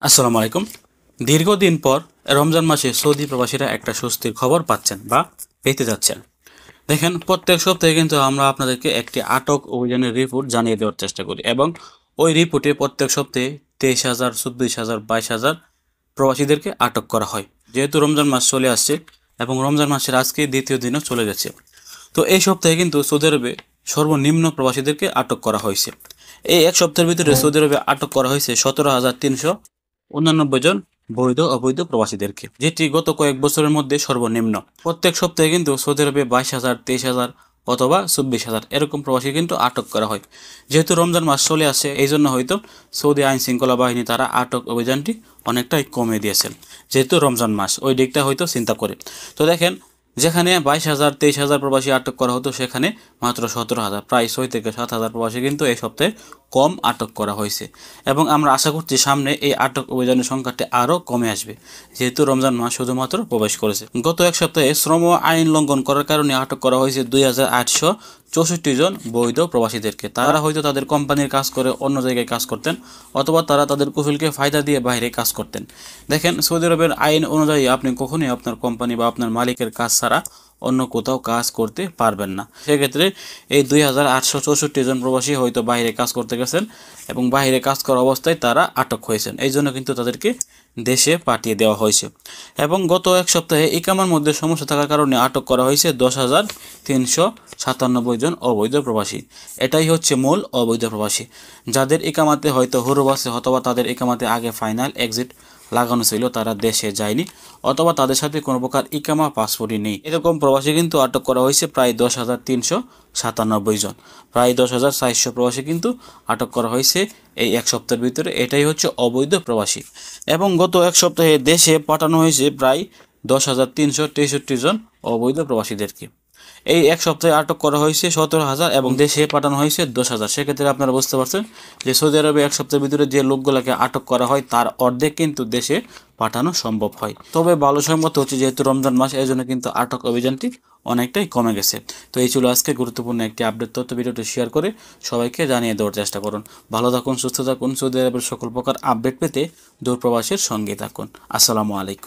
আসসালামু আলাইকুম। দীর্ঘদিন পর রমজান মাসে সৌদি প্রবাসীরা একটা স্বস্তির খবর পাচ্ছেন বা পেতে যাচ্ছেন। দেখেন, প্রত্যেক সপ্তাহে কিন্তু আমরা আপনাদেরকে একটি আটক অভিযানের রিপোর্ট জানিয়ে দেওয়ার চেষ্টা করি এবং ওই রিপোর্টে প্রত্যেক সপ্তাহে 23,000, 24,000, 22,000 প্রবাসীদেরকে আটক করা হয়। যেহেতু রমজান মাস চলে আসছে এবং রমজান মাসের আজকে দ্বিতীয় দিনও চলে গেছে, তো এই সপ্তাহে কিন্তু সৌদি আরবে সর্বনিম্ন প্রবাসীদেরকে আটক করা হয়েছে। এই এক সপ্তাহের ভিতরে সৌদি আরবে আটক করা হয়েছে 17,389 জন বৈধ অবৈধ প্রবাসীদেরকে, যেটি গত কয়েক বছরের মধ্যে সর্বনিম্ন। প্রত্যেক সপ্তাহে কিন্তু সৌদি আরবে 22,000, 23,000 অথবা 24,000 এরকম প্রবাসী কিন্তু আটক করা হয়। যেহেতু রমজান মাস চলে আসে, এই জন্য হয়তো সৌদি আইন শৃঙ্খলা বাহিনী তারা আটক অভিযানটি অনেকটাই কমে দিয়েছেন। যেহেতু রমজান মাস, ওই দিকটা হয়তো চিন্তা করে। তো দেখেন, যেখানে 22,000, 23,000 প্রবাসী আটক করা হতো, সেখানে মাত্র 17,000, প্রায় 6 থেকে 7,000 প্রবাসী কিন্তু এই সপ্তাহে কম আটক করা হয়েছে। এবং আমরা আশা করছি সামনে এই আটক অভিযানের সংখ্যাটি আরও কমে আসবে, যেহেতু রমজান মাস শুধুমাত্র প্রবেশ করেছে। গত এক সপ্তাহে শ্রম আইন লঙ্ঘন করার কারণে আটক করা হয়েছে 2,864 জন বৈধ প্রবাসীদেরকে। তারা হয়তো তাদের কোম্পানির কাজ করে অন্য জায়গায় কাজ করতেন, অথবা তারা তাদের কুশলকে ফায়দা দিয়ে বাইরে কাজ করতেন। দেখেন, সৌদি আরবের আইন অনুযায়ী আপনি কখনোই আপনার কোম্পানি বা আপনার মালিকের কাজ ছাড়া অন্য কোথাও কাজ করতে পারবেন না। সেক্ষেত্রে এই 2,864 জন প্রবাসী হয়তো বাইরে কাজ করতে গেছেন এবং বাইরে কাজ করা অবস্থায় তারা আটক হয়েছেন। এই জন্য কিন্তু তাদেরকে দেশে পাঠিয়ে দেওয়া হয়েছে। এবং গত এক সপ্তাহে ইকামার মধ্যে সমস্যা থাকার কারণে আটক করা হয়েছে 10,397 জন অবৈধ প্রবাসী। এটাই হচ্ছে মূল অবৈধ প্রবাসী, যাদের ইকামাতে হয়তো হুরুব আছে, অথবা তাদের ইকামাতে আগে ফাইনাল এক্সিট লাগানো ছিল, তারা দেশে যায়নি, অথবা তাদের সাথে কোনো প্রকার ইকামা পাসপোর্টই নেই। এরকম প্রবাসী কিন্তু আটক করা হয়েছে প্রায় 10,397 জন। প্রায় 10,400 প্রবাসী কিন্তু আটক করা হয়েছে এই এক সপ্তাহের ভিতরে। এটাই হচ্ছে অবৈধ প্রবাসী। এবং গত এক সপ্তাহে দেশে পাঠানো হয়েছে প্রায় 10,363 জন অবৈধ প্রবাসীদেরকে। এই এক সপ্তাহে আটক করা হয়েছে 17,000 এবং দেশে পাঠানো হয়েছে 10,000। সেক্ষেত্রে আপনারা বুঝতে পারছেন যে সৌদি আরবে এক সপ্তাহের ভিতরে যে লোকগুলোকে আটক করা হয় তার অর্ধেক কিন্তু দেশে পাঠানো সম্ভব হয়। তবে ভালো সংবাদ হচ্ছে, যেহেতু রমজান মাস, এই জন্য কিন্তু আটক অভিযানটি অনেকটাই কমে গেছে। তো এই ছিল আজকে গুরুত্বপূর্ণ একটি আপডেট তথ্য। ভিডিওটি শেয়ার করে সবাইকে জানিয়ে দেওয়ার চেষ্টা করুন। ভালো থাকুন, সুস্থ থাকুন। সৌদি আরবের সকল প্রকার আপডেট পেতে দূরপ্রবাসের সঙ্গে থাকুন। আসসালামু আলাইকুম।